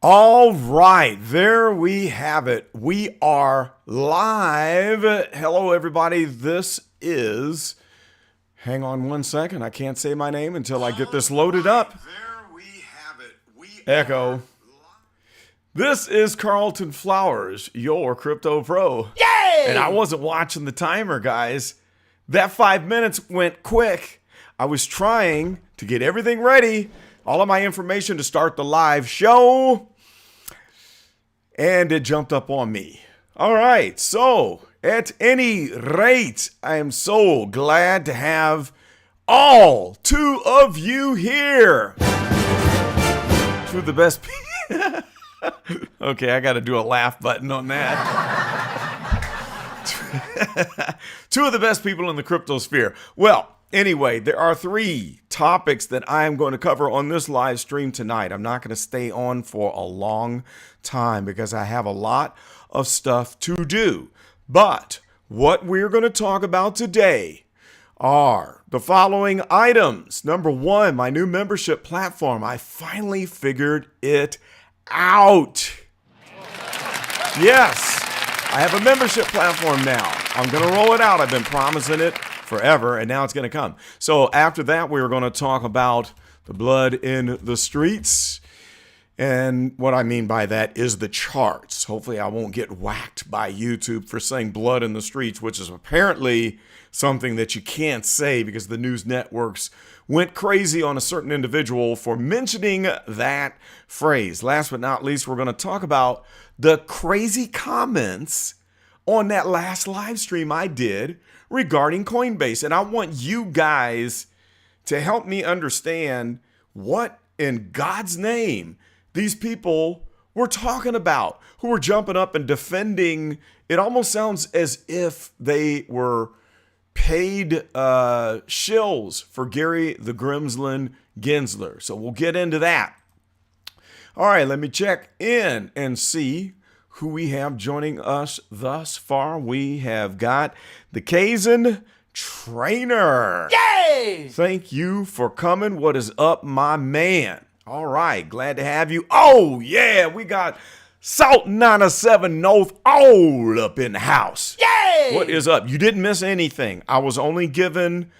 All right, there we have it. We are live. Hello, everybody. This is, hang on one second. I can't say my name until I get this loaded up. There we have it. Echo. This is Carlton Flowers, your crypto pro. Yay! And I wasn't watching the timer, guys. That 5 minutes went quick. I was trying to get everything ready, all of my information to start the live show, and it jumped up on me. All right, so at any rate, I am so glad to have all two of you here. Two of the best people. Okay, I got to do a laugh button on that. Two of the best people in the crypto sphere. Well, anyway, there are three topics that I am going to cover on this live stream tonight. I'm not going to stay on for a long time because I have a lot of stuff to do. But what we're going to talk about today are the following items. Number one, my new membership platform. I finally figured it out. Yes, I have a membership platform now. I'm going to roll it out. I've been promising it forever, and now it's going to come. So after that, we're going to talk about the blood in the streets. And what I mean by that is the charts. Hopefully I won't get whacked by YouTube for saying blood in the streets, which is apparently something that you can't say because the news networks went crazy on a certain individual for mentioning that phrase. Last but not least, we're going to talk about the crazy comments on that last live stream I did regarding Coinbase. And I want you guys to help me understand what in God's name these people were talking about, who were jumping up and defending. It almost sounds as if they were paid shills for Gary the Grimslin Gensler. So we'll get into that. All right, let me check in and see who we have joining us thus far. We have got the Kazan Trainer. Yay! Thank you for coming. What is up, my man? All right, glad to have you. Oh, yeah, we got Salt 97 North all up in the house. Yay! What is up? You didn't miss anything. I was only given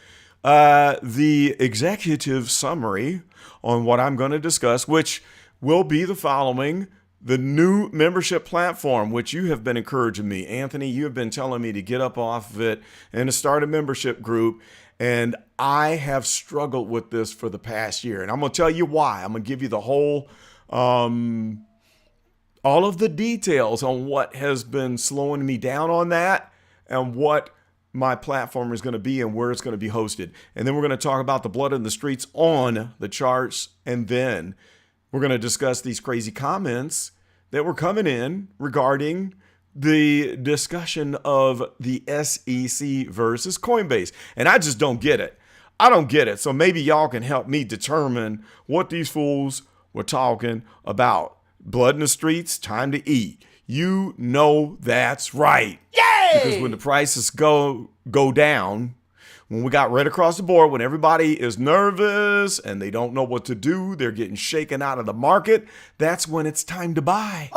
the executive summary on what I'm going to discuss, which will be the following. The new membership platform, which you have been encouraging me. Anthony, you have been telling me to get up off of it and to start a membership group. And I have struggled with this for the past year. And I'm going to tell you why. I'm going to give you the whole, all of the details on what has been slowing me down on that and what my platform is going to be and where it's going to be hosted. And then we're going to talk about the blood in the streets on the charts. And then we're going to discuss these crazy comments that were coming in regarding the discussion of the SEC versus Coinbase. And I just don't get it. I don't get it. So maybe y'all can help me determine what these fools were talking about. Blood in the streets, time to eat. You know that's right. Yay! Because when the prices go down, when we got right across the board, when everybody is nervous and they don't know what to do, they're getting shaken out of the market, that's when it's time to buy.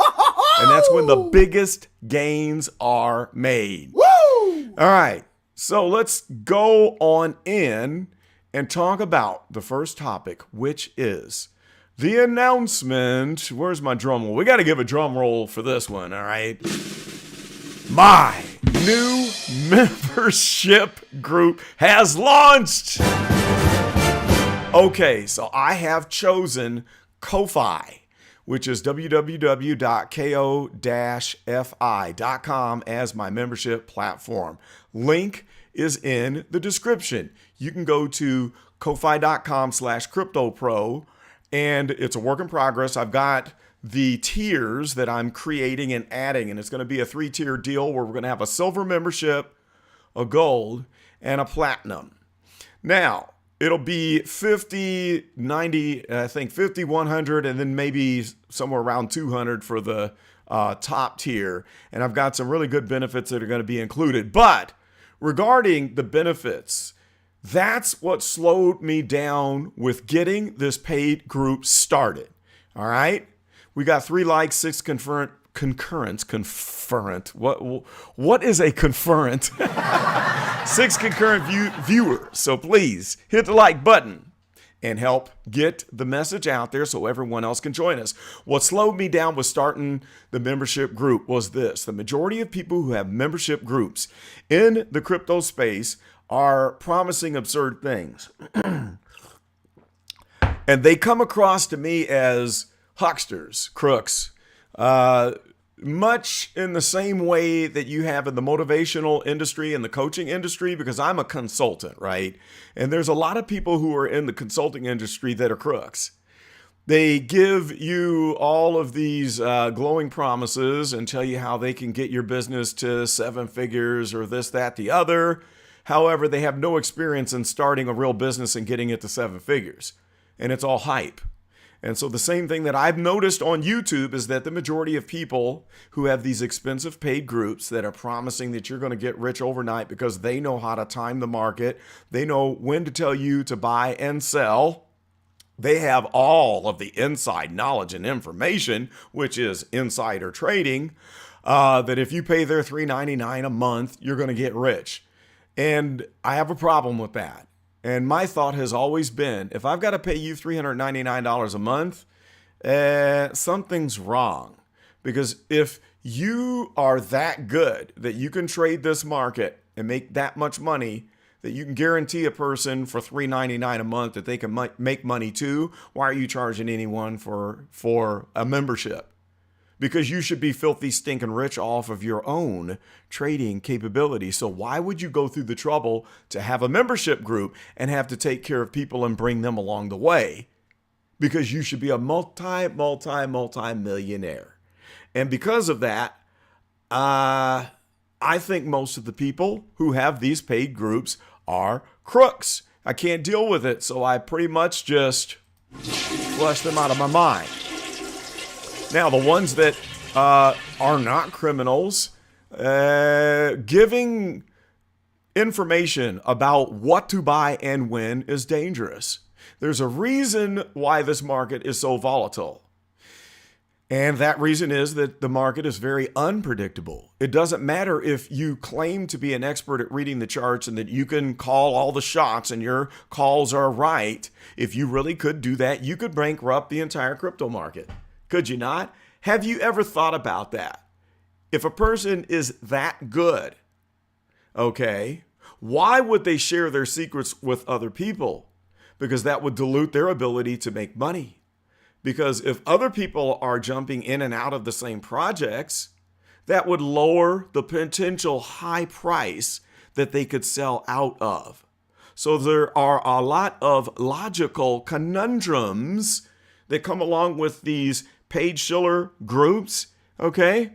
And that's when the biggest gains are made. Woo! All right, so let's go on in and talk about the first topic, which is the announcement. Where's my drum roll? We got to give a drum roll for this one, all right? My new membership group has launched. Okay, so I have chosen Ko-Fi, which is www.ko-fi.com as my membership platform. Link is in the description. You can go to kofi.com/cryptopro, and it's a work in progress. I've got the tiers that I'm creating and adding, and it's going to be a 3-tier deal where we're going to have a silver membership, a gold, and a platinum. Now, it'll be 50, 90, I think 50, 100, and then maybe somewhere around 200 for the top tier. And I've got some really good benefits that are going to be included. But regarding the benefits, that's what slowed me down with getting this paid group started. All right. We got 3 likes, 6 concurrent. What is a concurrent? 6 concurrent viewers. So please hit the like button and help get the message out there so everyone else can join us. What slowed me down with starting the membership group was this. The majority of people who have membership groups in the crypto space are promising absurd things. And they come across to me as hucksters, crooks, much in the same way that you have in the motivational industry and the coaching industry, because I'm a consultant, right? And there's a lot of people who are in the consulting industry that are crooks. They give you all of these glowing promises and tell you how they can get your business to 7 figures or this, that, the other. However, they have no experience in starting a real business and getting it to 7 figures. And it's all hype. And so the same thing that I've noticed on YouTube is that the majority of people who have these expensive paid groups that are promising that you're going to get rich overnight because they know how to time the market, they know when to tell you to buy and sell, they have all of the inside knowledge and information, which is insider trading, that if you pay their $3.99 a month, you're going to get rich. And I have a problem with that. And my thought has always been, if I've got to pay you $399 a month, something's wrong. Because if you are that good that you can trade this market and make that much money, that you can guarantee a person for $3.99 a month that they can make money too, why are you charging anyone for a membership? Because you should be filthy stinking rich off of your own trading capability. So why would you go through the trouble to have a membership group and have to take care of people and bring them along the way? Because you should be a multi-millionaire. And because of that, I think most of the people who have these paid groups are crooks. I can't deal with it, so I pretty much just flush them out of my mind. Now, the ones that are not criminals, giving information about what to buy and when is dangerous. There's a reason why this market is so volatile. And that reason is that the market is very unpredictable. It doesn't matter if you claim to be an expert at reading the charts and that you can call all the shots and your calls are right. If you really could do that, you could bankrupt the entire crypto market. Could you not? Have you ever thought about that? If a person is that good, okay, why would they share their secrets with other people? Because that would dilute their ability to make money. Because if other people are jumping in and out of the same projects, that would lower the potential high price that they could sell out of. So there are a lot of logical conundrums that come along with these paid shiller groups, okay?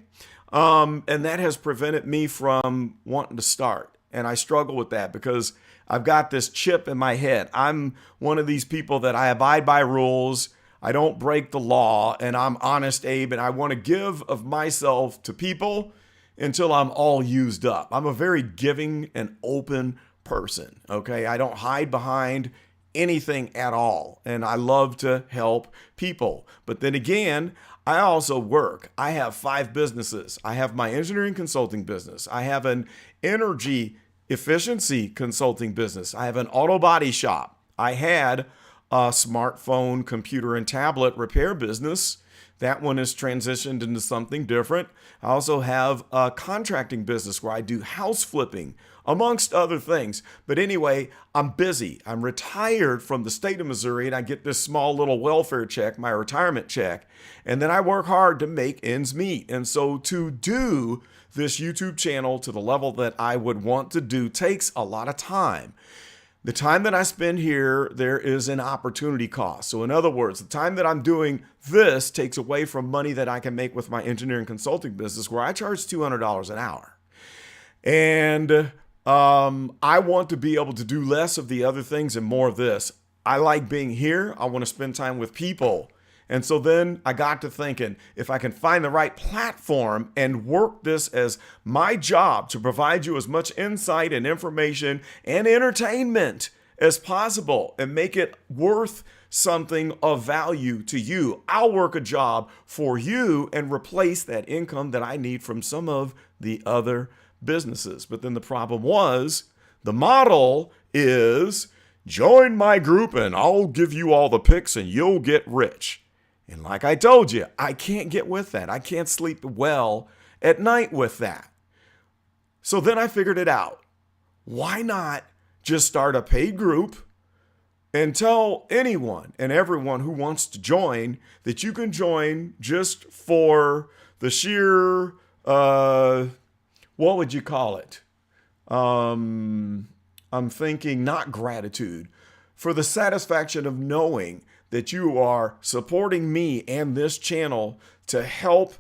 And that has prevented me from wanting to start. And I struggle with that because I've got this chip in my head. I'm one of these people that I abide by rules. I don't break the law, and I'm honest, Abe, and I want to give of myself to people until I'm all used up. I'm a very giving and open person, okay? I don't hide behind anything at all. And I love to help people. But then again, I also work. I have 5 businesses. I have my engineering consulting business. I have an energy efficiency consulting business. I have an auto body shop. I had a smartphone, computer, and tablet repair business. That one has transitioned into something different. I also have a contracting business where I do house flipping, amongst other things. But anyway, I'm busy. I'm retired from the state of Missouri, and I get this small little welfare check, my retirement check. And then I work hard to make ends meet. And so to do this YouTube channel to the level that I would want to do takes a lot of time. The time that I spend here, there is an opportunity cost. So in other words, the time that I'm doing this takes away from money that I can make with my engineering consulting business, where I charge $200 an hour. And I want to be able to do less of the other things and more of this. I like being here. I want to spend time with people. And so then I got to thinking, if I can find the right platform and work this as my job to provide you as much insight and information and entertainment as possible and make it worth something of value to you. I'll work a job for you and replace that income that I need from some of the other businesses. But then the problem was the model is join my group and I'll give you all the picks and you'll get rich. And like I told you, I can't get with that. I can't sleep well at night with that. So then I figured it out. Why not just start a paid group and tell anyone and everyone who wants to join that you can join just for the sheer, what would you call it? I'm thinking not gratitude, for the satisfaction of knowing that you are supporting me and this channel to help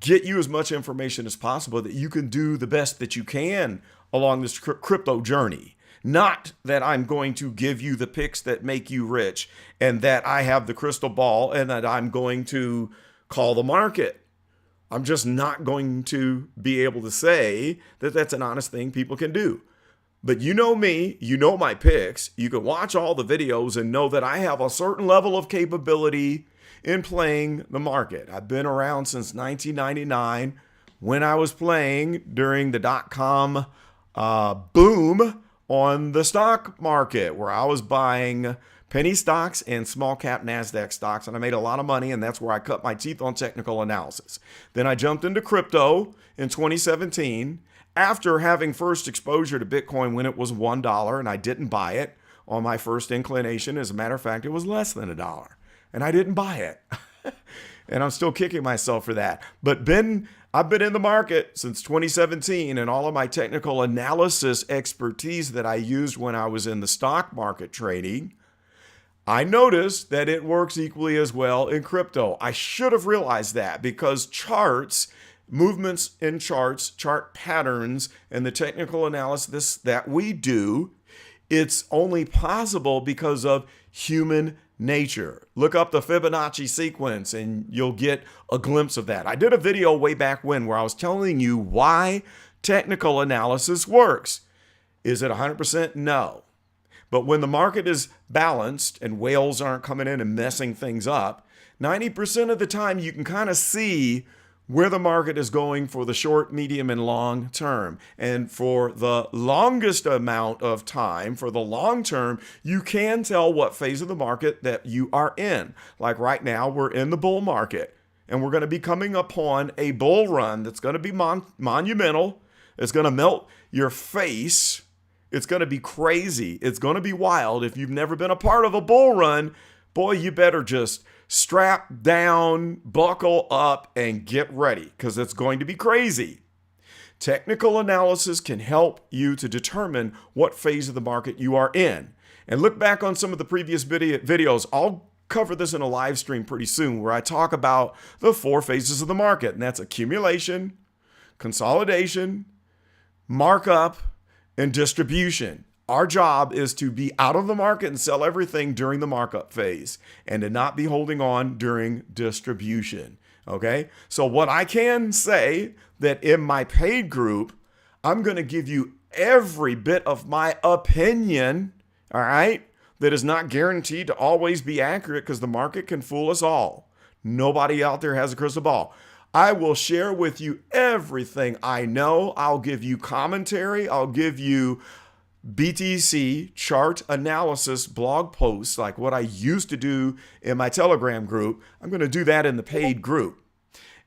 get you as much information as possible that you can do the best that you can along this crypto journey. Not that I'm going to give you the picks that make you rich and that I have the crystal ball and that I'm going to call the market. I'm just not going to be able to say that that's an honest thing people can do. But you know me, you know my picks. You can watch all the videos and know that I have a certain level of capability in playing the market. I've been around since 1999 when I was playing during the dot-com boom on the stock market, where I was buying penny stocks and small cap NASDAQ stocks, and I made a lot of money, and that's where I cut my teeth on technical analysis. Then I jumped into crypto in 2017 after having first exposure to Bitcoin when it was $1, and I didn't buy it on my first inclination. As a matter of fact, it was less than $1, and I didn't buy it. And I'm still kicking myself for that. But I've been in the market since 2017, and all of my technical analysis expertise that I used when I was in the stock market trading, I noticed that it works equally as well in crypto. I should have realized that, because charts, movements in charts, chart patterns, and the technical analysis that we do, it's only possible because of human nature. Look up the Fibonacci sequence and you'll get a glimpse of that. I did a video way back when where I was telling you why technical analysis works. Is it 100%? No. But when the market is balanced and whales aren't coming in and messing things up, 90% of the time you can kind of see where the market is going for the short, medium, and long term. And for the longest amount of time, for the long term, you can tell what phase of the market that you are in. Like right now, we're in the bull market, and we're going to be coming upon a bull run that's going to be monumental. It's going to melt your face. It's going to be crazy. It's going to be wild. If you've never been a part of a bull run, boy, you better just strap down, buckle up, and get ready, because it's going to be crazy. Technical analysis can help you to determine what phase of the market you are in. And look back on some of the previous videos. I'll cover this in a live stream pretty soon where I talk about the 4 phases of the market, and that's accumulation, consolidation, markup, and distribution. Our job is to be out of the market and sell everything during the markup phase and to not be holding on during distribution. Okay? So what I can say that in my paid group, I'm going to give you every bit of my opinion, all right, that is not guaranteed to always be accurate, because the market can fool us all. Nobody out there has a crystal ball. I will share with you everything I know. I'll give you commentary. I'll give you BTC chart analysis blog posts like what I used to do in my Telegram group. I'm going to do that in the paid group.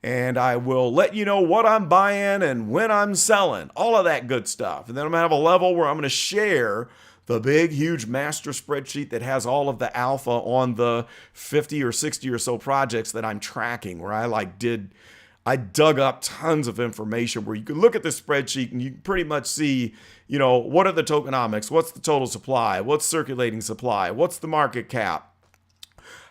And I will let you know what I'm buying and when I'm selling, all of that good stuff. And then I'm going to have a level where I'm going to share the big, huge master spreadsheet that has all of the alpha on the 50 or 60 or so projects that I'm tracking, where I dug up tons of information where you can look at this spreadsheet and you can pretty much see, what are the tokenomics? What's the total supply? What's circulating supply? What's the market cap?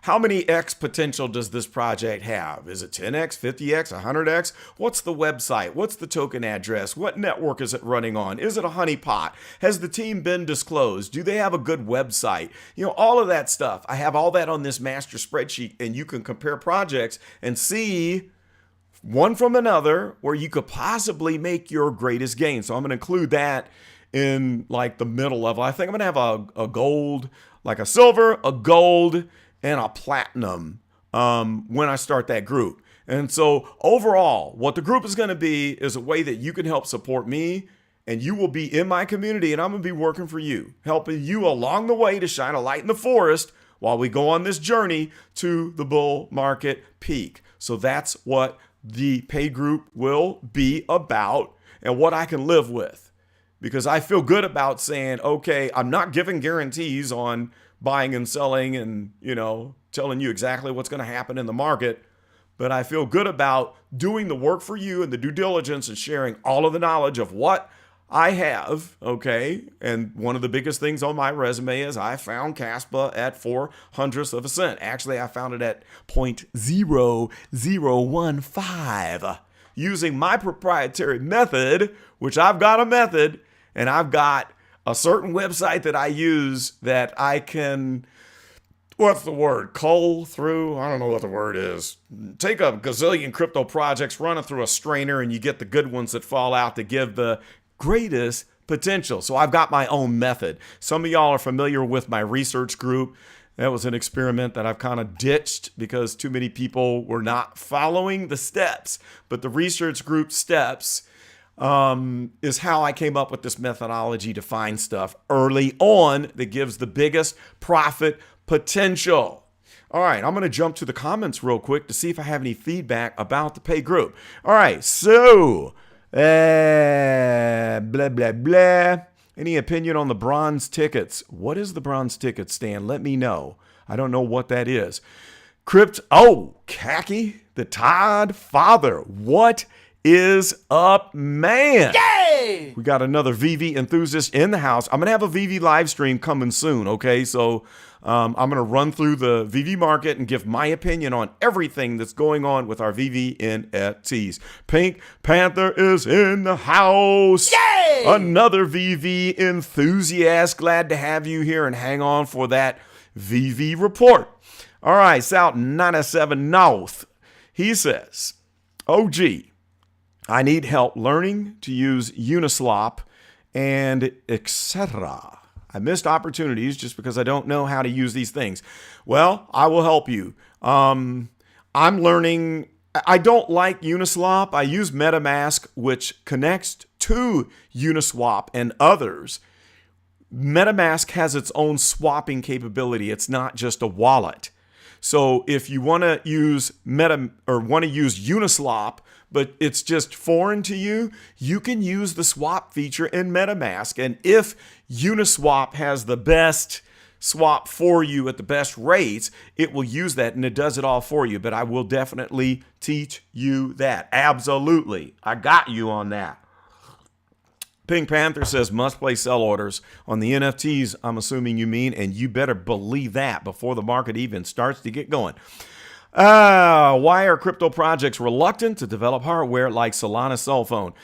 How many X potential does this project have? Is it 10X, 50X, 100X? What's the website? What's the token address? What network is it running on? Is it a honeypot? Has the team been disclosed? Do they have a good website? All of that stuff. I have all that on this master spreadsheet, and you can compare projects and see one from another where you could possibly make your greatest gain. So I'm going to include that in like the middle level. I think I'm going to have a gold, like a silver, a gold, and a platinum when I start that group. And so overall, what the group is going to be is a way that you can help support me, and you will be in my community, and I'm going to be working for you, helping you along the way to shine a light in the forest while we go on this journey to the bull market peak. So that's what the paid group will be about and what I can live with. Because I feel good about saying, okay, I'm not giving guarantees on buying and selling and, telling you exactly what's going to happen in the market. But I feel good about doing the work for you and the due diligence and sharing all of the knowledge of what I have, okay? And one of the biggest things on my resume is I found Caspa at 0.04 of a cent. Actually, I found it at 0.0015 using my proprietary method, which I've got a method, and I've got a certain website that I use that I can, what's the word? Cull through? I don't know what the word is. Take a gazillion crypto projects, run it through a strainer, and you get the good ones that fall out to give the greatest potential. So I've got my own method. Some of y'all are familiar with my research group. That was an experiment that I've kind of ditched because too many people were not following the steps. But the research group steps is how I came up with this methodology to find stuff early on that gives the biggest profit potential. All right, I'm going to jump to the comments real quick to see if I have any feedback about the pay group. All right, so blah, blah, blah. Any opinion on the bronze tickets? What is the bronze ticket, Stan? Let me know. I don't know what that is. Khaki, the Todd Father. What is up, man? Yay! We got another VV enthusiast in the house. I'm going to have a VV live stream coming soon, okay? So I'm going to run through the VV market and give my opinion on everything that's going on with our VV NFTs. Pink Panther is in the house. Yay! Another VV enthusiast. Glad to have you here and hang on for that VV report. All right, South 97 North. He says, OG, I need help learning to use Uniswap and etc. I missed opportunities just because I don't know how to use these things. Well, I will help you. I'm learning. I don't like Uniswap. I use MetaMask, which connects to Uniswap and others. MetaMask has its own swapping capability. It's not just a wallet. So if you want to use Uniswap, but it's just foreign to you, you can use the swap feature in MetaMask. And if Uniswap has the best swap for you at the best rates, it will use that and it does it all for you. But I will definitely teach you that. Absolutely. I got you on that. Pink Panther says must place sell orders on the NFTs, I'm assuming you mean, and you better believe that before the market even starts to get going. Why are crypto projects reluctant to develop hardware like Solana cell phone?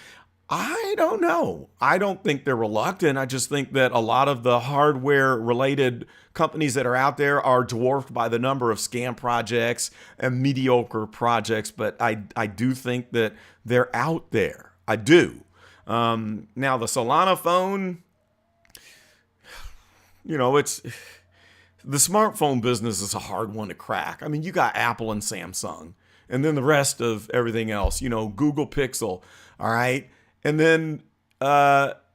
I don't know. I don't think they're reluctant. I just think that a lot of the hardware related companies that are out there are dwarfed by the number of scam projects and mediocre projects. But I do think that they're out there. I do. Now the Solana phone, it's the smartphone business is a hard one to crack. I mean, you got Apple and Samsung, and then the rest of everything else, Google Pixel. All right. And then,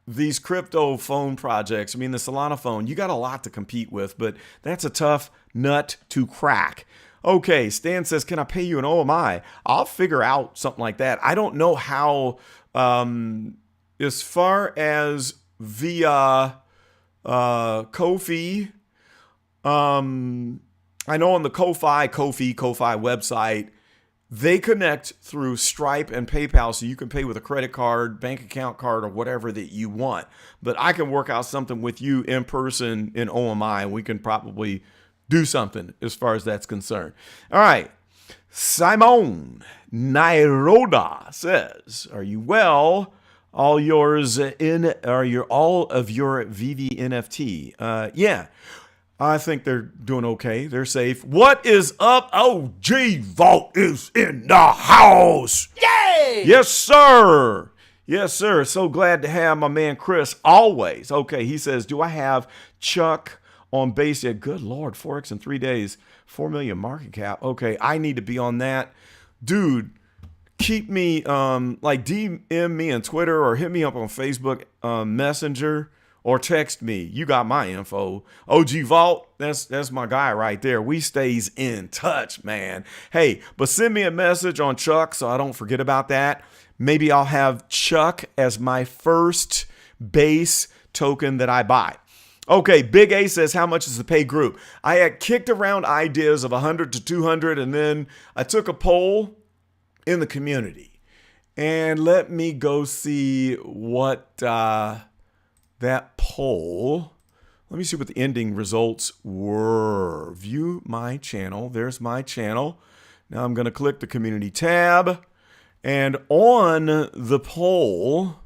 these crypto phone projects, the Solana phone, you got a lot to compete with, but that's a tough nut to crack. Okay. Stan says, can I pay you an OMI? I'll figure out something like that. I don't know how, as far as via Ko-fi, I know on the Ko-fi website, they connect through Stripe and PayPal, so you can pay with a credit card, bank account card, or whatever that you want. But I can work out something with you in person in OMI, and we can probably do something as far as that's concerned. All right. Simon Nairoda says, are you well? All of your VV NFT? Yeah, I think they're doing okay. They're safe. What is up? OG Vault is in the house. Yay! Yes, sir. Yes, sir. So glad to have my man Chris always. Okay, he says, do I have Chuck on base yet? Good Lord, Forex in 3 days, 4 million market cap. Okay, I need to be on that. Dude, keep me, like DM me on Twitter or hit me up on Facebook Messenger or text me. You got my info. OG Vault, that's my guy right there. We stays in touch, man. Hey, but send me a message on Chuck so I don't forget about that. Maybe I'll have Chuck as my first base token that I buy. Okay, Big A says, how much is the pay group? I had kicked around ideas of 100 to 200, and then I took a poll in the community. And let me go see what that poll, let me see what the ending results were. View my channel. There's my channel. Now I'm going to click the community tab. And on the poll,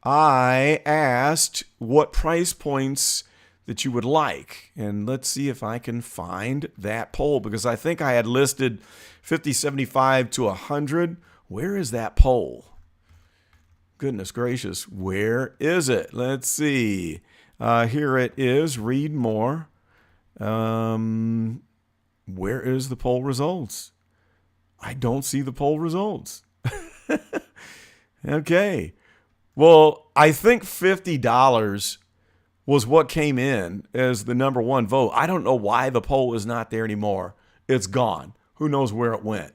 I asked what price points that you would like. And let's see if I can find that poll, because I think I had listed 50, 75 to 100. Where is that poll? Goodness gracious, where is it? Let's see. Here it is. Read more. Where is the poll results? I don't see the poll results. Okay. Well, I think $50 was what came in as the number one vote. I don't know why the poll is not there anymore. It's gone. Who knows where it went?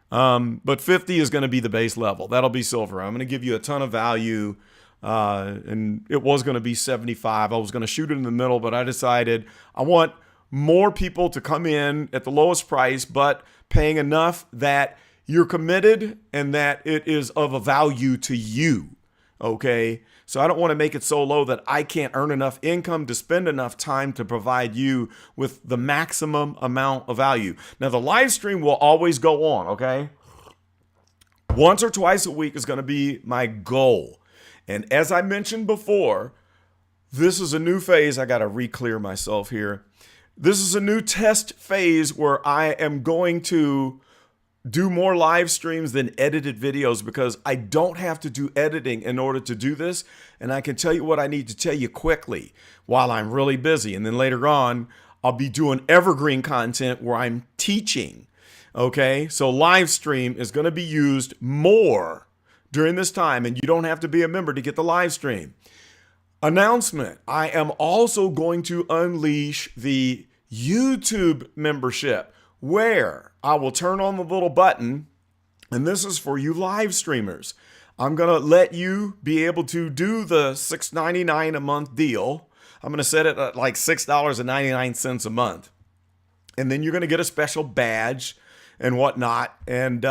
But 50 is going to be the base level. That'll be silver. I'm going to give you a ton of value. And it was going to be 75. I was going to shoot it in the middle, but I decided I want more people to come in at the lowest price, but paying enough that you're committed and that it is of a value to you. Okay. So I don't want to make it so low that I can't earn enough income to spend enough time to provide you with the maximum amount of value. Now, the live stream will always go on. Okay. Once or twice a week is going to be my goal. And as I mentioned before, this is a new phase. I got to re-clear myself here. This is a new test phase where I am going to do more live streams than edited videos, because I don't have to do editing in order to do this. And I can tell you what I need to tell you quickly while I'm really busy. And then later on, I'll be doing evergreen content where I'm teaching. Okay, so live stream is going to be used more during this time, and you don't have to be a member to get the live stream. Announcement. I am also going to unleash the YouTube membership, where I will turn on the little button, and this is for you live streamers. I'm going to let you be able to do the $6.99 a month deal. I'm going to set it at like $6.99 a month. And then you're going to get a special badge and whatnot. And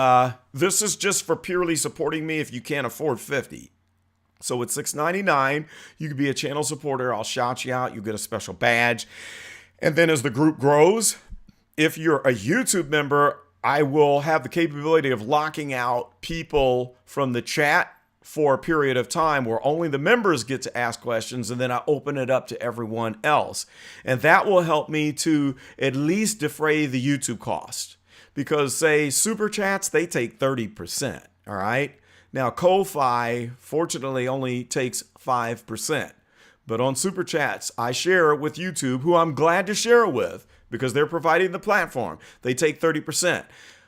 this is just for purely supporting me if you can't afford $50. So it's $6.99. You could be a channel supporter. I'll shout you out. You get a special badge. And then as the group grows, if you're a YouTube member, I will have the capability of locking out people from the chat for a period of time where only the members get to ask questions, and then I open it up to everyone else. And that will help me to at least defray the YouTube cost. Because say Super Chats, they take 30%, all right? Now Ko-Fi, fortunately, only takes 5%. But on Super Chats, I share it with YouTube, who I'm glad to share it with, because they're providing the platform. They take 30%.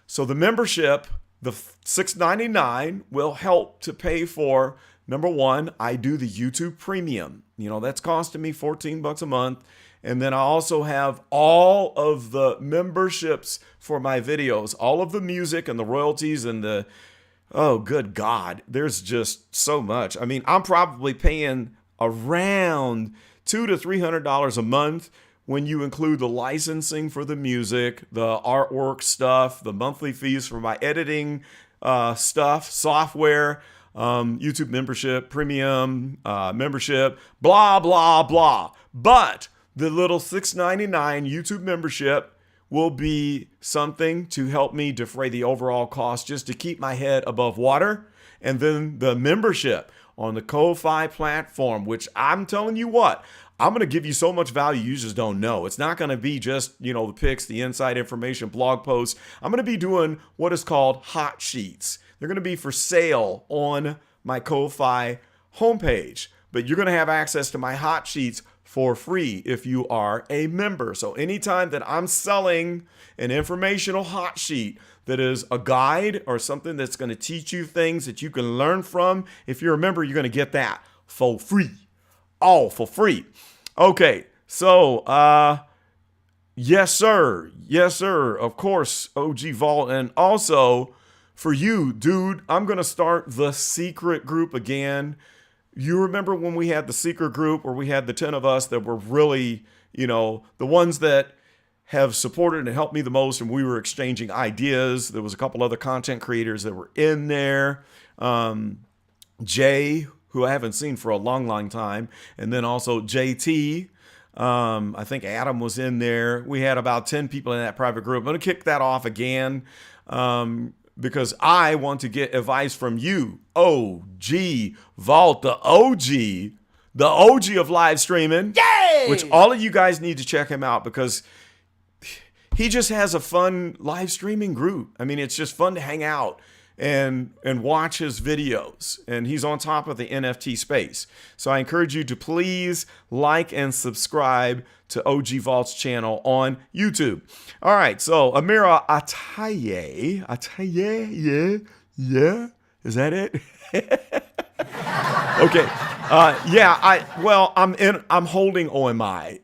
So the membership, the $6.99, will help to pay for, number one, I do the YouTube Premium. You know, that's costing me $14 a month. And then I also have all of the memberships for my videos, all of the music and the royalties and the, oh, good God, there's just so much. I mean, I'm probably paying around $200 to $300 a month when you include the licensing for the music, the artwork stuff, the monthly fees for my editing stuff, software, YouTube membership, premium membership, blah, blah, blah. But the little $6.99 YouTube membership will be something to help me defray the overall cost, just to keep my head above water. And then the membership on the Ko-Fi platform, which I'm telling you what, I'm going to give you so much value you just don't know. It's not going to be just, you know, the pics, the inside information, blog posts. I'm going to be doing what is called hot sheets. They're going to be for sale on my Ko-Fi homepage. But you're going to have access to my hot sheets for free if you are a member. So anytime that I'm selling an informational hot sheet that is a guide or something that's going to teach you things that you can learn from, if you're a member, you're going to get that for free. All for free. Okay, so yes, sir. Yes, sir. Of course, OG Vault. And also for you, dude, I'm going to start the secret group again. You remember when we had the secret group where we had the 10 of us that were really, the ones that have supported and helped me the most, and we were exchanging ideas. There was a couple other content creators that were in there. Jay, who I haven't seen for a long, long time. And then also JT. I think Adam was in there. We had about 10 people in that private group. I'm going to kick that off again. Because I want to get advice from you, OG Vault, the OG of live streaming. Yay! Which all of you guys need to check him out because he just has a fun live streaming group. I mean, it's just fun to hang out and watch his videos. And he's on top of the NFT space. So I encourage you to please like and subscribe to OG Vault's channel on YouTube. All right, so Amira Ataye, yeah, is that it? Okay, I'm holding OMI.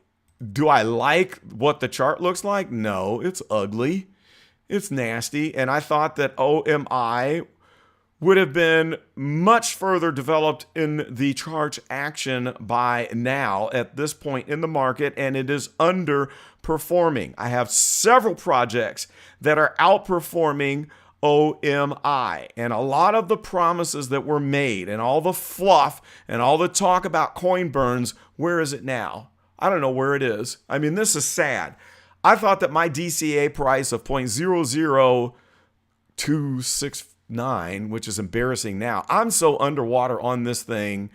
Do I like what the chart looks like? No, it's ugly. It's nasty. And I thought that OMI would have been much further developed in the chart action by now at this point in the market, and it is underperforming. I have several projects that are outperforming OMI, and a lot of the promises that were made and all the fluff and all the talk about coin burns, where is it now? I don't know where it is. I mean, this is sad. I thought that my DCA price of 0.00269, which is embarrassing now. I'm so underwater on this thing,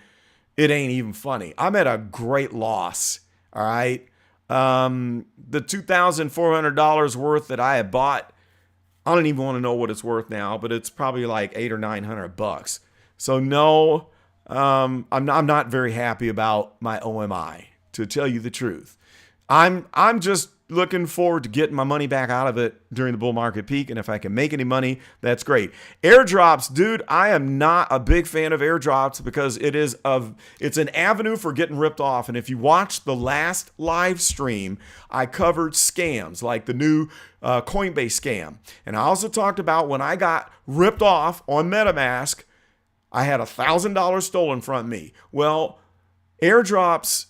it ain't even funny. I'm at a great loss, all right? The $2,400 worth that I had bought, I don't even want to know what it's worth now, but it's probably like $800 or $900. So no, I'm not very happy about my OMI, to tell you the truth. I'm just looking forward to getting my money back out of it during the bull market peak. And if I can make any money, that's great. Airdrops, dude, I am not a big fan of airdrops because it's an avenue for getting ripped off. And if you watch the last live stream, I covered scams like the new Coinbase scam. And I also talked about when I got ripped off on MetaMask, I had $1,000 stolen from me. Well, airdrops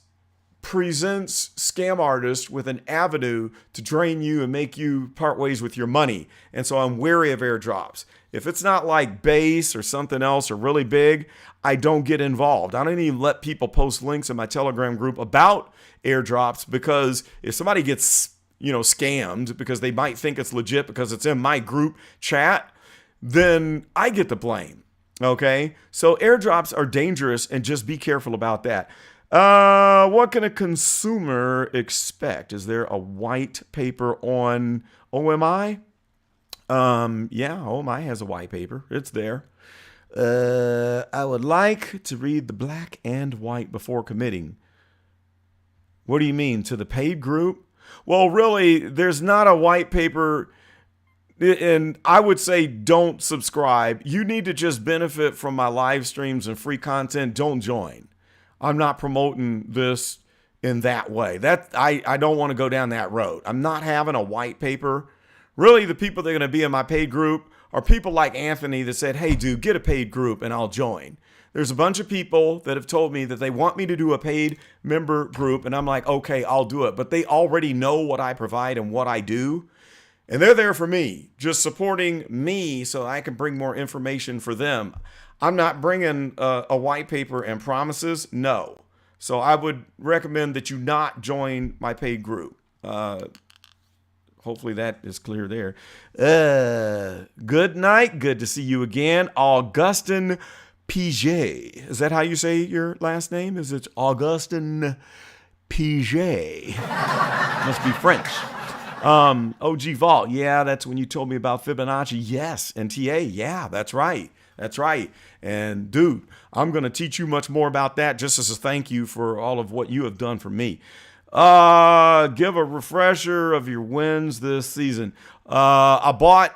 presents scam artists with an avenue to drain you and make you part ways with your money. And so I'm wary of airdrops. If it's not like Base or something else or really big, I don't get involved. I don't even let people post links in my Telegram group about airdrops because if somebody gets, scammed because they might think it's legit because it's in my group chat, then I get the blame. Okay? So airdrops are dangerous and just be careful about that. What can a consumer expect? Is there a white paper on OMI? Yeah, OMI has a white paper. It's there. I would like to read the black and white before committing. What do you mean? To the paid group? Well, really, there's not a white paper. And I would say don't subscribe. You need to just benefit from my live streams and free content. Don't join. I'm not promoting this in that way. I don't want to go down that road. I'm not having a white paper. Really, the people that are going to be in my paid group are people like Anthony that said, hey, dude, get a paid group and I'll join. There's a bunch of people that have told me that they want me to do a paid member group. And I'm like, okay, I'll do it. But they already know what I provide and what I do. And they're there for me, just supporting me so I can bring more information for them. I'm not bringing a white paper and promises. No. So I would recommend that you not join my paid group. Hopefully that is clear there. Good night. Good to see you again. Augustin Piget. Is that how you say your last name? Is it Augustin Piget? Must be French. OG Vault. Yeah, that's when you told me about Fibonacci. Yes. And TA. Yeah, that's right. That's right. And dude, I'm going to teach you much more about that just as a thank you for all of what you have done for me. Give a refresher of your wins this season. I bought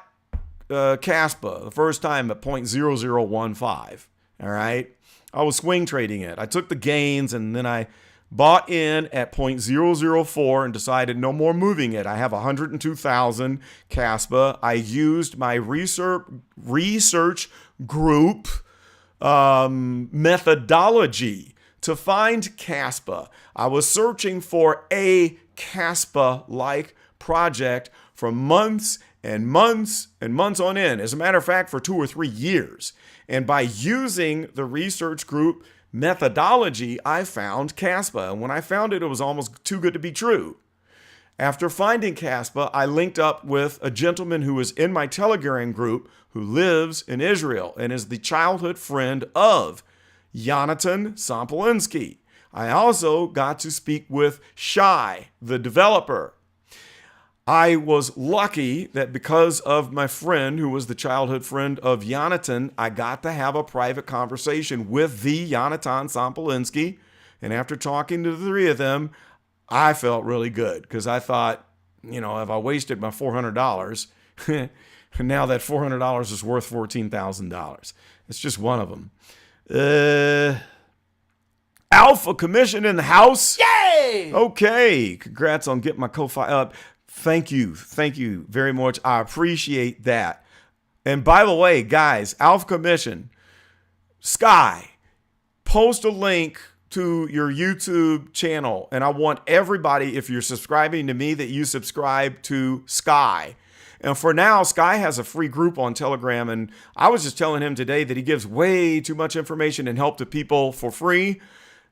Caspa the first time at 0.0015. All right. I was swing trading it. I took the gains and then I bought in at 0.004 and decided no more moving it. I have 102,000 Caspa. I used my research group methodology to find Caspa. I was searching for a Caspa-like project for months and months and months on end. As a matter of fact, for 2 or 3 years. And by using the research group methodology, I found Caspa. And when I found it, it was almost too good to be true. After finding Caspa, I linked up with a gentleman who was in my Telegram group who lives in Israel and is the childhood friend of Yonatan Sampolinsky. I also got to speak with Shai, the developer. I was lucky that because of my friend who was the childhood friend of Yonatan, I got to have a private conversation with the Yonatan Sampolinsky. And after talking to the three of them, I felt really good because I thought, if I wasted my $400, now that $400 is worth $14,000. It's just one of them. Alpha commission in the house. Yay! Okay. Congrats on getting my Ko-Fi up. Thank you. Thank you very much. I appreciate that. And by the way, guys, Alpha Commission, Sky, post a link to your YouTube channel. And I want everybody, if you're subscribing to me, that you subscribe to Sky. And for now, Sky has a free group on Telegram. And I was just telling him today that he gives way too much information and help to people for free,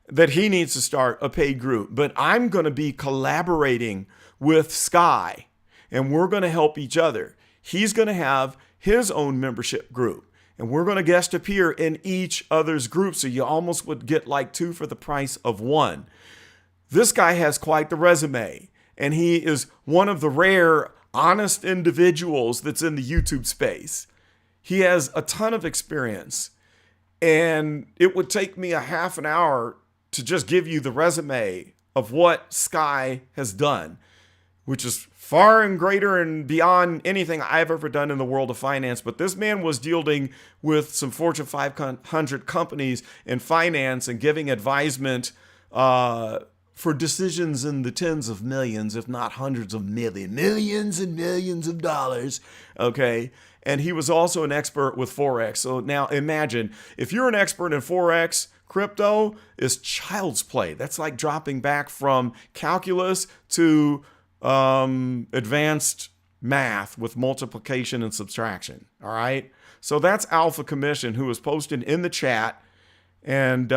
that he needs to start a paid group. But I'm going to be collaborating with Sky, and we're going to help each other. He's going to have his own membership group, and we're going to guest appear in each other's group, so you almost would get like 2 for the price of 1. This guy has quite the resume, and he is one of the rare, honest individuals that's in the YouTube space. He has a ton of experience, and it would take me a half an hour to just give you the resume of what Sky has done, which is far and greater and beyond anything I've ever done in the world of finance. But this man was dealing with some Fortune 500 companies in finance and giving advisement for decisions in the tens of millions, if not hundreds of millions and millions of dollars. Okay. And he was also an expert with Forex. So now imagine if you're an expert in Forex, crypto is child's play. That's like dropping back from calculus to advanced math with multiplication and subtraction. All right. So that's Alpha Commission, who was posted in the chat. And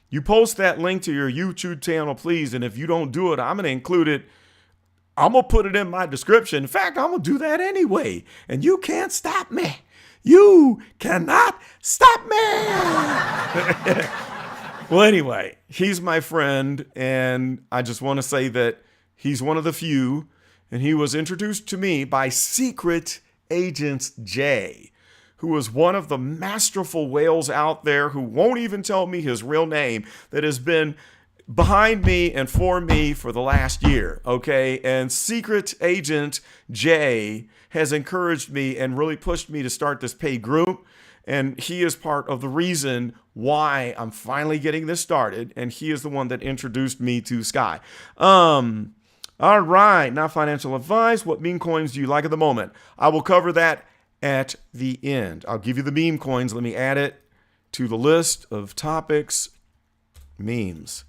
you post that link to your YouTube channel, please. And if you don't do it, I'm going to include it. I'm going to put it in my description. In fact, I'm going to do that anyway. And you can't stop me. You cannot stop me. Well, anyway, he's my friend. And I just want to say that he's one of the few, and he was introduced to me by Secret Agent J, who is one of the masterful whales out there who won't even tell me his real name, that has been behind me and for me for the last year, okay? And Secret Agent J has encouraged me and really pushed me to start this paid group. And he is part of the reason why I'm finally getting this started. And he is the one that introduced me to Sky. All right, now financial advice. What meme coins do you like at the moment? I will cover that at the end. I'll give you the meme coins. Let me add it to the list of topics. Memes.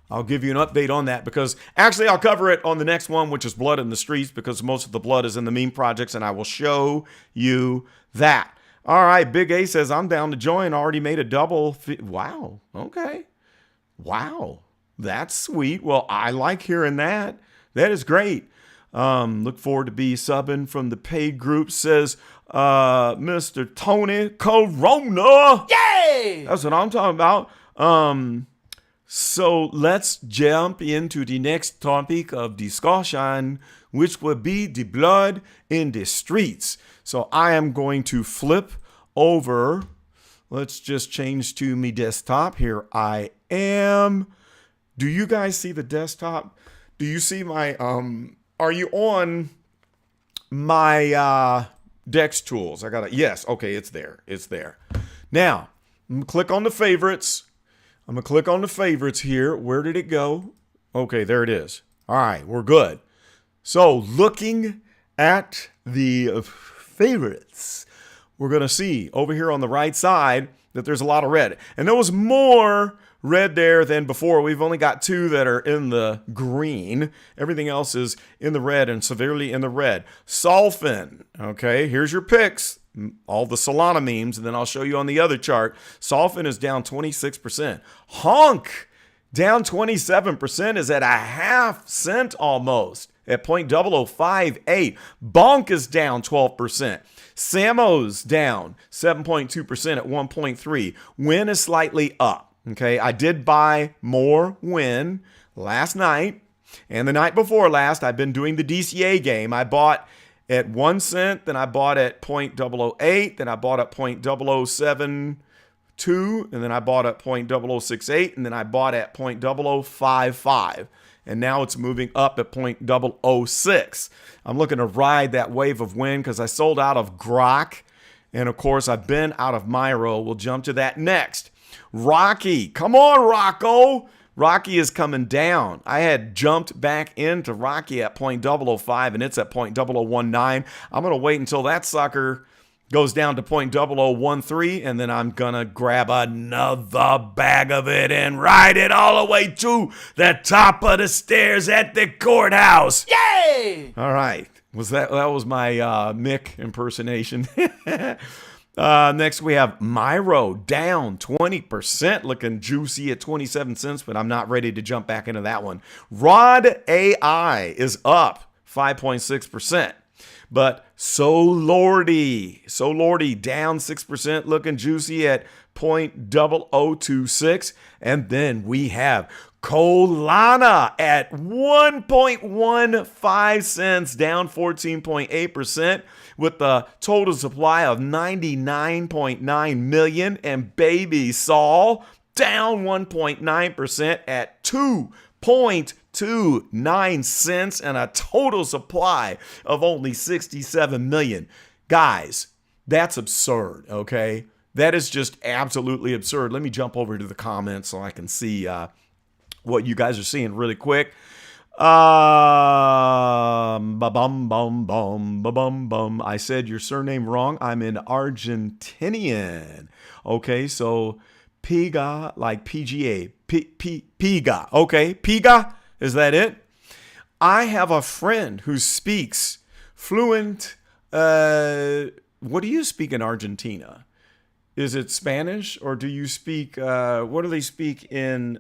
I'll give you an update on that because actually I'll cover it on the next one, which is blood in the streets, because most of the blood is in the meme projects, and I will show you that. All right, Big A says, I'm down to join. Already made a double. Wow. Okay. Wow. That's sweet. Well, I like hearing that. That is great. Look forward to be subbing from the paid group, says Mr. Tony Corona. Yay! That's what I'm talking about. So let's jump into the next topic of discussion, which will be the blood in the streets. So I am going to flip over. Let's just change to me desktop. Here I am. Do you guys see the desktop? Do you see my, are you on my Dex tools? Yes, okay, it's there. It's there. Now, I'm gonna click on the favorites. I'm gonna click on the favorites here. Where did it go? Okay, there it is. All right, we're good. So looking at the favorites, we're gonna see over here on the right side that there's a lot of red. And there was more red there than before. We've only got 2 that are in the green. Everything else is in the red and severely in the red. Solfin, okay, here's your picks. All the Solana memes, and then I'll show you on the other chart. Solfin is down 26%. Honk, down 27%, is at a half cent almost at 0.0058. Bonk is down 12%. Samo's down 7.2% at 1.3. Win is slightly up. Okay, I did buy more Win last night and the night before last. I've been doing the DCA game. I bought at 1 cent, then I bought at 0.008, then I bought at 0.0072, and then I bought at 0.0068, and then I bought at 0.0055. And now it's moving up at 0.006. I'm looking to ride that wave of Win because I sold out of Grok. And of course, I've been out of Myro. We'll jump to that next. Rocky, come on, Rocco. Rocky is coming down. I had jumped back into Rocky at 0.005 and it's at 0.0019. I'm going to wait until that sucker goes down to 0.0013 and then I'm going to grab another bag of it and ride it all the way to the top of the stairs at the courthouse. Yay! All right. That was my Mick impersonation. Next, we have Myro down 20%, looking juicy at 27 cents, but I'm not ready to jump back into that one. Rod AI is up 5.6%, but Solordi down 6%, looking juicy at 0.0026. And then we have Solana at 1.15 cents, down 14.8%, with the total supply of 99.9 million. And Baby Sol down 1.9% at 2.29 cents and a total supply of only 67 million. Guys, that's absurd, okay? That is just absolutely absurd. Let me jump over to the comments so I can see what you guys are seeing really quick. I said your surname wrong. I'm in Argentinian. Okay, so Piga, like PGA. Piga. Okay, Piga. Is that it? I have a friend who speaks fluent. What do you speak in Argentina? Is it Spanish or do you speak? What do they speak in?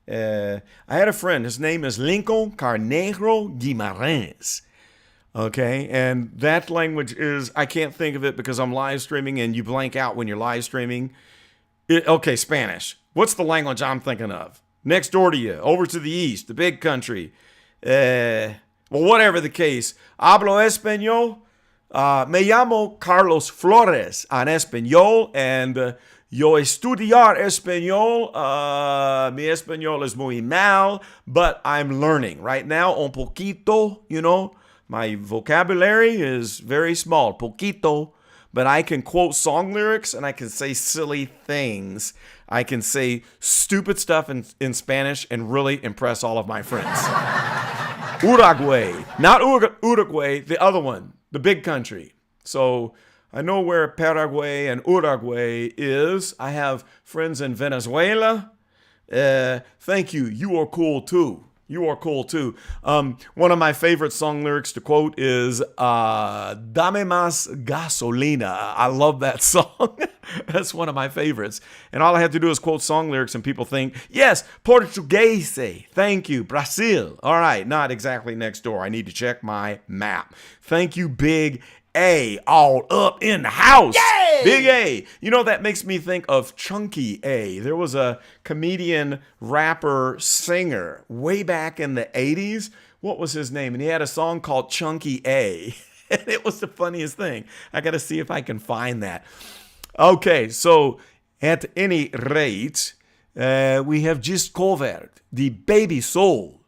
I had a friend, his name is Lincoln Carneiro Guimarães. Okay, and that language is, I can't think of it because I'm live streaming and you blank out when you're live streaming. Okay, Spanish. What's the language I'm thinking of? Next door to you, over to the east, the big country. Well, whatever the case, hablo español. Me llamo Carlos Flores en español, and yo estudiar español. Mi español es muy mal, but I'm learning right now. Un poquito, you know. My vocabulary is very small, poquito, but I can quote song lyrics and I can say silly things. I can say stupid stuff in Spanish and really impress all of my friends. Uruguay, not Uruguay, the other one, the big country. So I know where Paraguay and Uruguay is. I have friends in Venezuela. Thank you. You are cool too. You are cool too. One of my favorite song lyrics to quote is Dame más gasolina. I love that song. That's one of my favorites. And all I have to do is quote song lyrics and people think, yes, Portuguese. Thank you. Brazil. All right, not exactly next door. I need to check my map. Thank you, Big A, all up in the house. Yay! Big A. You know, that makes me think of Chunky A. There was a comedian, rapper, singer way back in the 80s. What was his name? And he had a song called Chunky A. And it was the funniest thing. I got to see if I can find that. Okay, so at any rate, we have just covered the baby soul.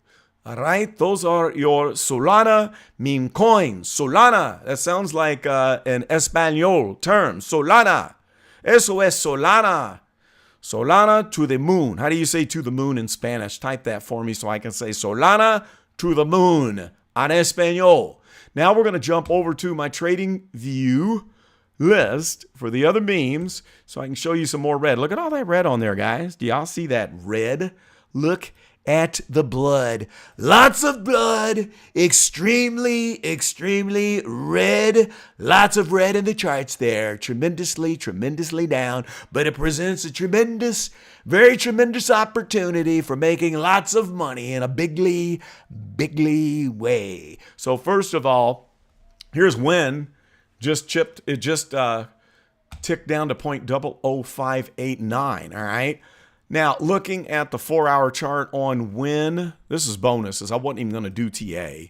All right, those are your Solana meme coins. Solana, that sounds like an Espanol term. Solana. Eso es Solana. Solana to the moon. How do you say to the moon in Spanish? Type that for me so I can say Solana to the moon en Espanol. Now we're going to jump over to my trading view list for the other memes so I can show you some more red. Look at all that red on there, guys. Do y'all see that red? Look at the blood. Lots of blood. Extremely red. Lots of red in the charts there. Tremendously down. But it presents a very tremendous opportunity for making lots of money in a bigly way. So first of all, here's when ticked down to 0.00589. All right. Now, looking at the 4-hour chart on when, this is bonuses. I wasn't even going to do TA.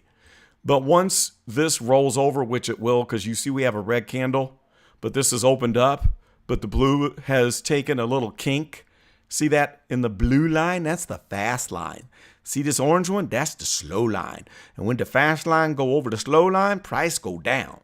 But once this rolls over, which it will, because you see we have a red candle, but this is opened up, but the blue has taken a little kink. See that in the blue line? That's the fast line. See this orange one? That's the slow line. And when the fast line go over the slow line, price go down.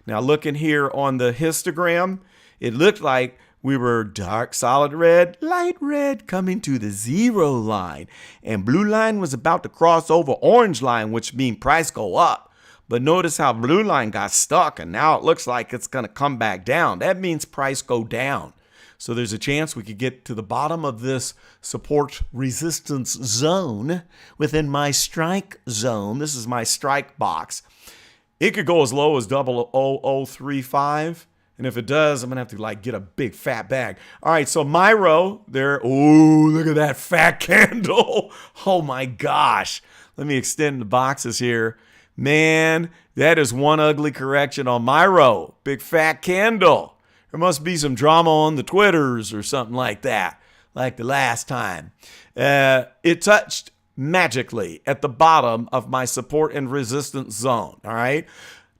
Now, looking here on the histogram, it looked like we were dark, solid red, light red, coming to the zero line. And blue line was about to cross over orange line, which means price go up. But notice how blue line got stuck, and now it looks like it's going to come back down. That means price go down. So there's a chance we could get to the bottom of this support resistance zone within my strike zone. This is my strike box. It could go as low as 0.0035. And if it does, I'm going to have to get a big fat bag. All right, so Myro there. Oh, look at that fat candle. Oh my gosh. Let me extend the boxes here. Man, that is one ugly correction on Myro. Big fat candle. There must be some drama on the Twitters or something like that, like the last time. It touched magically at the bottom of my support and resistance zone. All right.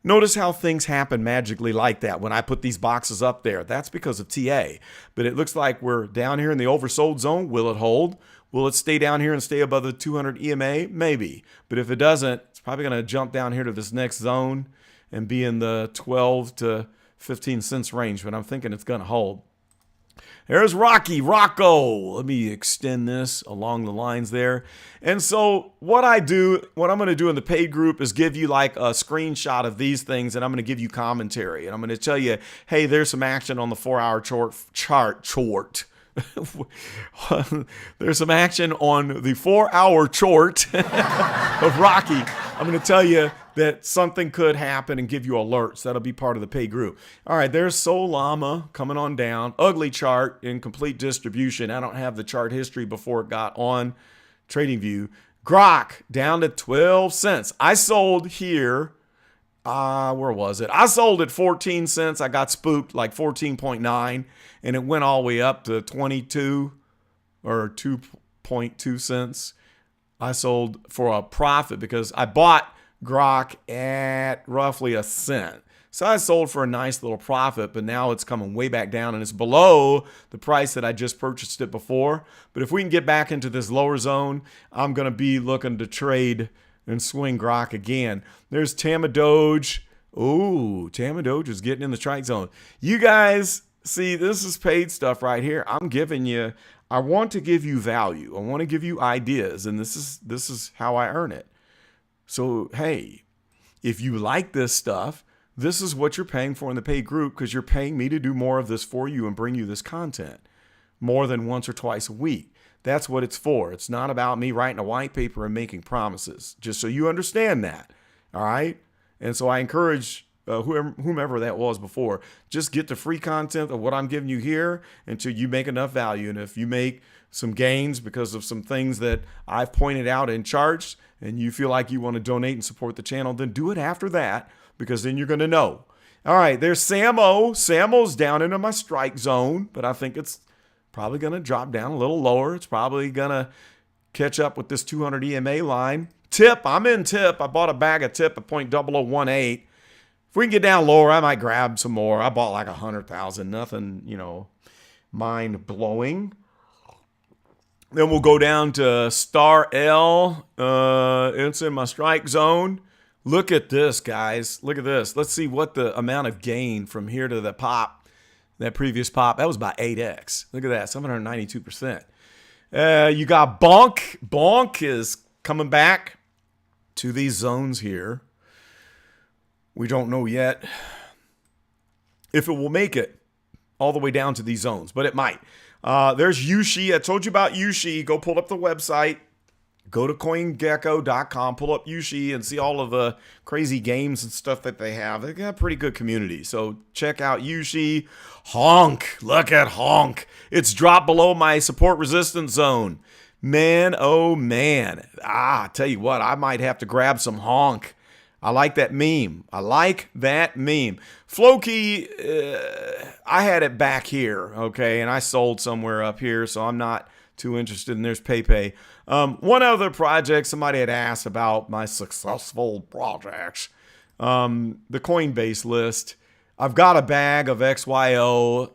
Notice how things happen magically like that when I put these boxes up there. That's because of TA. But it looks like we're down here in the oversold zone. Will it hold? Will it stay down here and stay above the 200 EMA? Maybe. But if it doesn't, it's probably going to jump down here to this next zone and be in the 12 to 15 cents range. But I'm thinking it's going to hold. There's Rocco. Let me extend this along the lines there. And so what I'm going to do in the paid group is give you like a screenshot of these things, and I'm going to give you commentary. And I'm going to tell you, hey, there's some action on the 4-hour chart. There's some action on the 4-hour chart of Rocky. I'm going to tell you that something could happen and give you alerts. That'll be part of the paid group. All right, there's Sol Llama coming on down. Ugly chart in complete distribution. I don't have the chart history before it got on TradingView. Grok down to 12 cents. I sold here. Where was it? I sold at 14 cents. I got spooked like 14.9, and it went all the way up to 22 or 2.2 cents. I sold for a profit because I bought Grok at roughly a cent. So I sold for a nice little profit, but now it's coming way back down and it's below the price that I just purchased it before. But if we can get back into this lower zone, I'm going to be looking to trade and swing Grok again. There's Tamadoge. Ooh, Tamadoge is getting in the strike zone. You guys see, this is paid stuff right here. I want to give you value. I want to give you ideas, and this is how I earn it. So, hey, if you like this stuff, this is what you're paying for in the paid group because you're paying me to do more of this for you and bring you this content more than once or twice a week. That's what it's for. It's not about me writing a white paper and making promises, just so you understand that. All right? And so I encourage whomever that was before, just get the free content of what I'm giving you here until you make enough value. And if you make some gains because of some things that I've pointed out in charts and you feel like you want to donate and support the channel, then do it after that because then you're going to know. All right, there's Samo. Samo's down into my strike zone, but I think it's probably going to drop down a little lower. It's probably going to catch up with this 200 EMA line. Tip, I'm in Tip. I bought a bag of Tip at 0.0018. If we can get down lower, I might grab some more. I bought like 100,000, nothing, mind blowing. Then we'll go down to Star L. It's in my strike zone. Look at this, guys. Look at this. Let's see what the amount of gain from here to the pop, that previous pop. That was about 8x. Look at that, 792%. You got Bonk. Bonk is coming back to these zones here. We don't know yet if it will make it all the way down to these zones, but it might. There's Yushi. I told you about Yushi. Go pull up the website. Go to CoinGecko.com, pull up Yushi, and see all of the crazy games and stuff that they have. They got a pretty good community. So check out Yushi. Honk. Look at Honk. It's dropped below my support resistance zone. Man, oh man. I tell you what, I might have to grab some Honk. I like that meme. Floki, I had it back here, okay, and I sold somewhere up here, so I'm not too interested. And there's PayPay. One other project, somebody had asked about my successful projects. The Coinbase list. I've got a bag of XYO.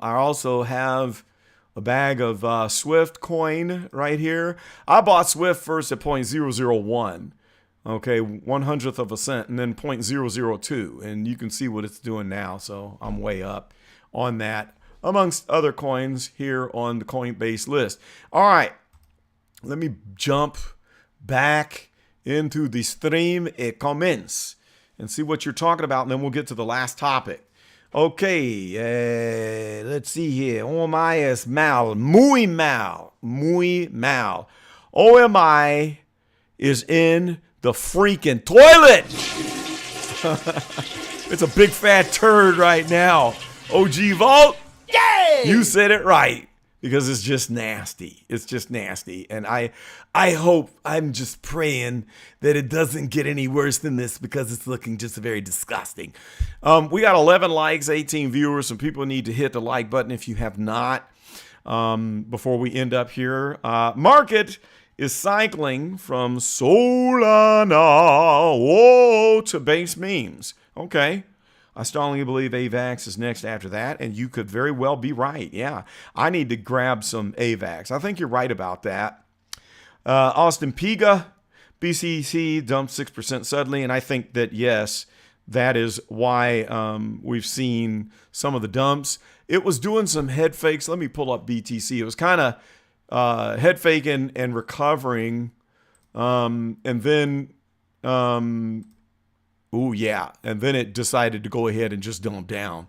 I also have a bag of Swift coin right here. I bought Swift first at 0.001. Okay, 1/100th of a cent, and then 0.002, and you can see what it's doing now. So I'm way up on that, amongst other coins here on the Coinbase list. All right, let me jump back into the stream. It commence and see what you're talking about, and then we'll get to the last topic. Okay, let's see here. OMI es mal, muy mal, muy mal. OMI is in the freaking toilet. It's a big fat turd right now. OG Vault, yay! You said it right, because it's just nasty. It's just nasty. And I hope, I'm just praying that it doesn't get any worse than this, because it's looking just very disgusting. We got 11 likes, 18 viewers. Some people need to hit the like button if you have not, before we end up here. Market is cycling from Solana to base memes. Okay. I strongly believe AVAX is next after that, and you could very well be right. Yeah, I need to grab some AVAX. I think you're right about that. Austin Piga, BCC dumped 6% suddenly, and I think that, yes, that is why we've seen some of the dumps. It was doing some head fakes. Let me pull up BTC. It was kind of head faking and recovering, and then and then it decided to go ahead and just dump down.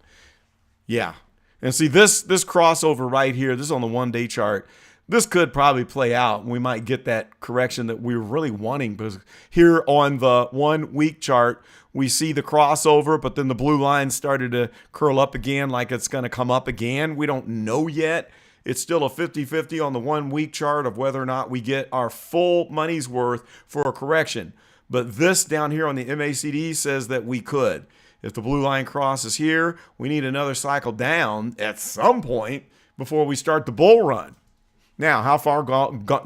Yeah, and see this crossover right here, this is on the 1-day chart. This could probably play out, and we might get that correction that we were really wanting, because here on the 1-week chart we see the crossover, but then the blue line started to curl up again, like it's going to come up again. We don't know yet. It's still a 50-50 on the 1-week chart of whether or not we get our full money's worth for a correction. But this down here on the MACD says that we could. If the blue line crosses here, we need another cycle down at some point before we start the bull run. Now, how far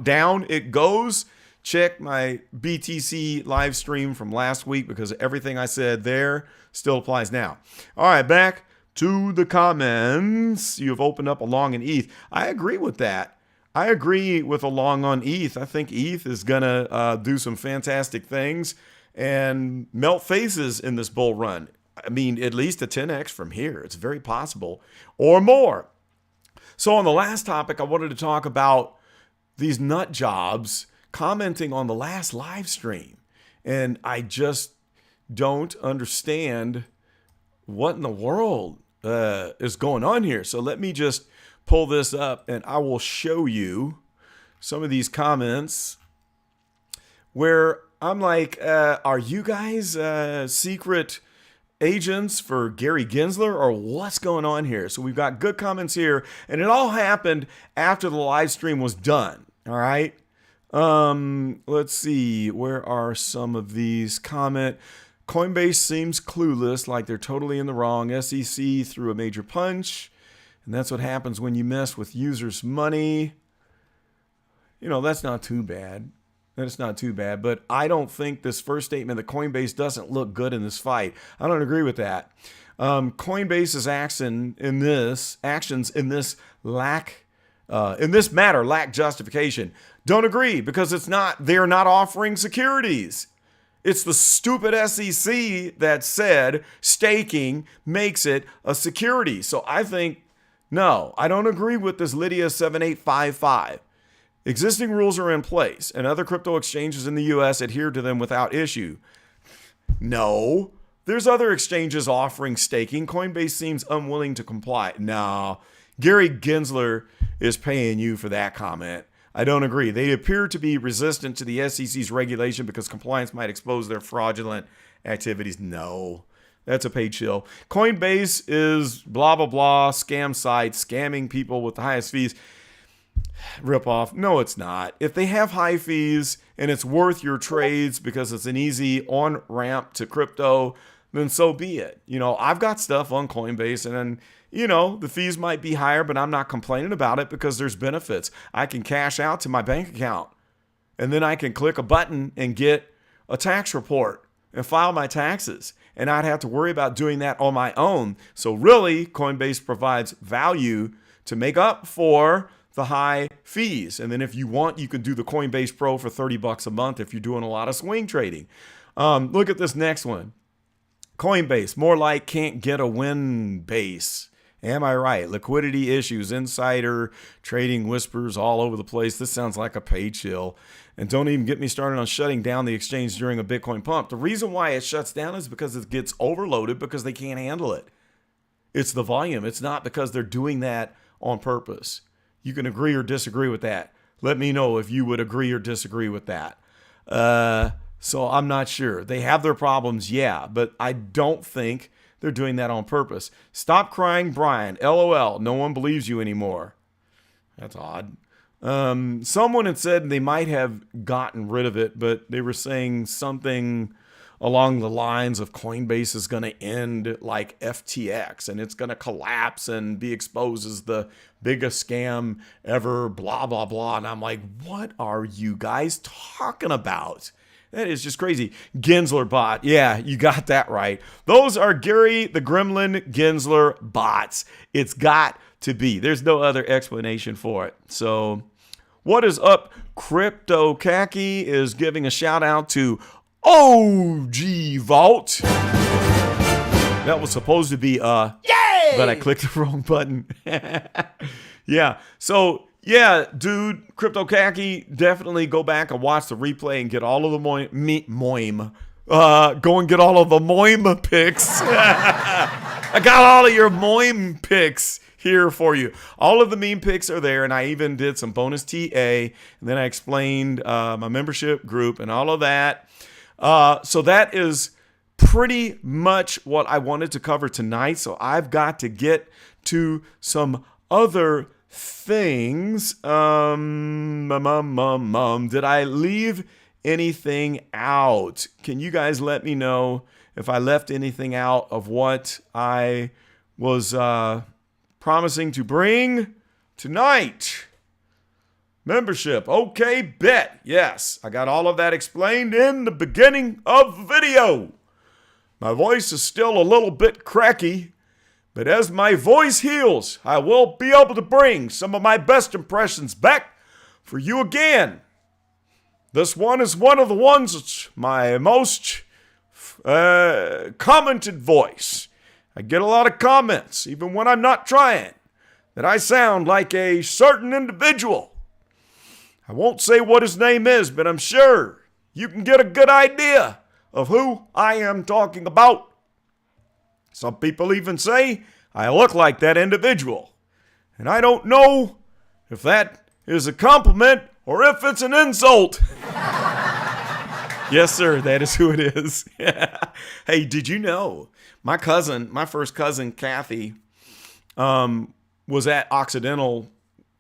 down it goes, check my BTC live stream from last week, because everything I said there still applies now. All right, back to the comments. You've opened up a long in ETH. I agree with that. I agree with a long on ETH. I think ETH is going to do some fantastic things and melt faces in this bull run. I mean, at least a 10x from here. It's very possible, or more. So on the last topic, I wanted to talk about these nut jobs commenting on the last live stream. And I just don't understand what in the world is going on here. So let me just pull this up and I will show you some of these comments where I'm like, are you guys secret agents for Gary Gensler, or what's going on here? So we've got good comments here, and it all happened after the live stream was done. All right. Let's see. Where are some of these comment? Coinbase seems clueless, like they're totally in the wrong. SEC threw a major punch, and that's what happens when you mess with users' money. You know, that's not too bad. then it's not too bad. But I don't think this first statement that Coinbase doesn't look good in this fight. I don't agree with that. Coinbase's actions in this matter lack justification. Don't agree because they're not offering securities. It's the stupid SEC that said staking makes it a security. So I think, no, I don't agree with this Lydia 7855. Existing rules are in place and other crypto exchanges in the US adhere to them without issue. No, there's other exchanges offering staking. Coinbase seems unwilling to comply. No, Gary Gensler is paying you for that comment. I don't agree. They appear to be resistant to the SEC's regulation because compliance might expose their fraudulent activities. No, that's a paid shill. Coinbase is blah, blah, blah, scam site, scamming people with the highest fees. Rip off. No, it's not. If they have high fees and it's worth your trades because it's an easy on-ramp to crypto, then so be it. I've got stuff on Coinbase and then, the fees might be higher, but I'm not complaining about it because there's benefits. I can cash out to my bank account and then I can click a button and get a tax report and file my taxes. And I'd have to worry about doing that on my own. So really, Coinbase provides value to make up for the high fees. And then if you want, you can do the Coinbase Pro for $30 a month if you're doing a lot of swing trading. Look at this next one. Coinbase, more like can't get a win base. Am I right? Liquidity issues, insider trading whispers all over the place. This sounds like a paid shill. And don't even get me started on shutting down the exchange during a Bitcoin pump. The reason why it shuts down is because it gets overloaded because they can't handle it. It's the volume. It's not because they're doing that on purpose. You can agree or disagree with that. Let me know if you would agree or disagree with that. So I'm not sure. They have their problems, yeah, but I don't think they're doing that on purpose. Stop crying, Brian. LOL. No one believes you anymore. That's odd. Someone had said they might have gotten rid of it, but they were saying something along the lines of Coinbase is going to end like FTX and it's going to collapse and be exposed as the biggest scam ever, blah, blah, blah. And I'm like, what are you guys talking about? That is just crazy. Gensler bot. Yeah, you got that right. Those are Gary the Gremlin Gensler bots. It's got to be. There's no other explanation for it. So what is up? Crypto Khaki is giving a shout out to OG Vault. That was supposed to be yay! But I clicked the wrong button. Yeah. So yeah, dude, Crypto Khaki, definitely go back and watch the replay and get all of the go and get all of the Moim picks. I got all of your Moim picks here for you. All of the meme picks are there, and I even did some bonus TA, and then I explained my membership group and all of that. So that is pretty much what I wanted to cover tonight. So I've got to get to some other things. Did I leave anything out? Can you guys let me know if I left anything out of what I was promising to bring tonight? Membership. Okay, bet. Yes, I got all of that explained in the beginning of the video. My voice is still a little bit cracky, but as my voice heals, I will be able to bring some of my best impressions back for you again. This one is one of the ones that's my most commented voice. I get a lot of comments, even when I'm not trying, that I sound like a certain individual. I won't say what his name is, but I'm sure you can get a good idea of who I am talking about. Some people even say I look like that individual. And I don't know if that is a compliment or if it's an insult. Yes, sir, that is who it is. Hey, did you know my first cousin, Kathy, was at Occidental,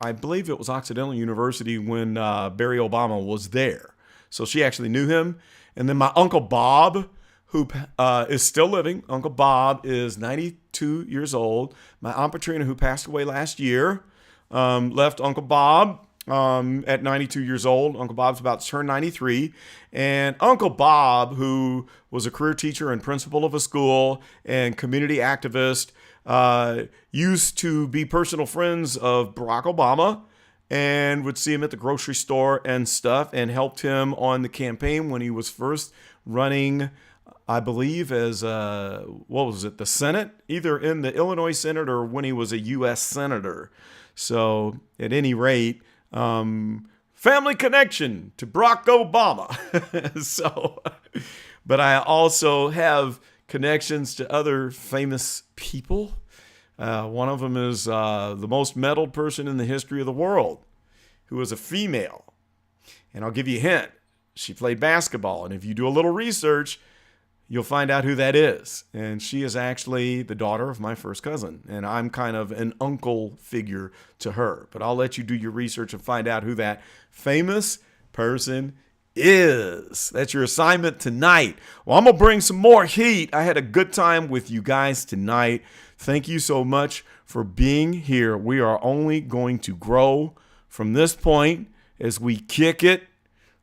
I believe it was Occidental University when Barry Obama was there. So she actually knew him. And then my Uncle Bob, who is still living. Uncle Bob is 92 years old. My Aunt Patrina, who passed away last year, left Uncle Bob at 92 years old. Uncle Bob's about to turn 93. And Uncle Bob, who was a career teacher and principal of a school and community activist, used to be personal friends of Barack Obama and would see him at the grocery store and stuff, and helped him on the campaign when he was first running, I believe, as, the Senate, either in the Illinois Senate or when he was a U.S. Senator. So at any rate, family connection to Barack Obama. But I also have connections to other famous people. One of them is the most medaled person in the history of the world, who was a female. And I'll give you a hint. She played basketball. And if you do a little research, you'll find out who that is. And she is actually the daughter of my first cousin. And I'm kind of an uncle figure to her. But I'll let you do your research and find out who that famous person is. That's your assignment tonight. Well, I'm going to bring some more heat. I had a good time with you guys tonight. Thank you so much for being here. We are only going to grow from this point as we kick it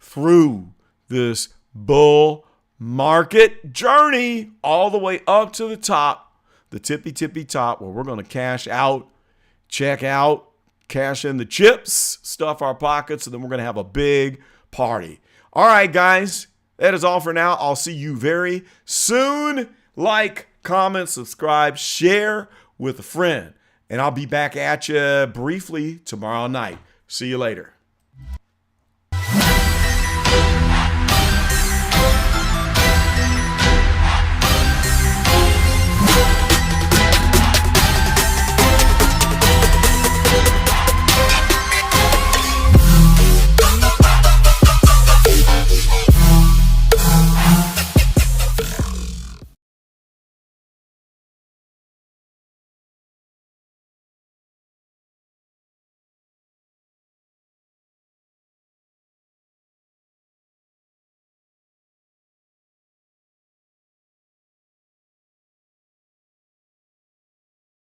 through this bull market journey all the way up to the top, the tippy top, where we're going to cash out, check out, cash in the chips, stuff our pockets, and then we're going to have a big party. All right, guys, that is all for now. I'll see you very soon. Like, comment, subscribe, share with a friend, and I'll be back at you briefly tomorrow night. See you later.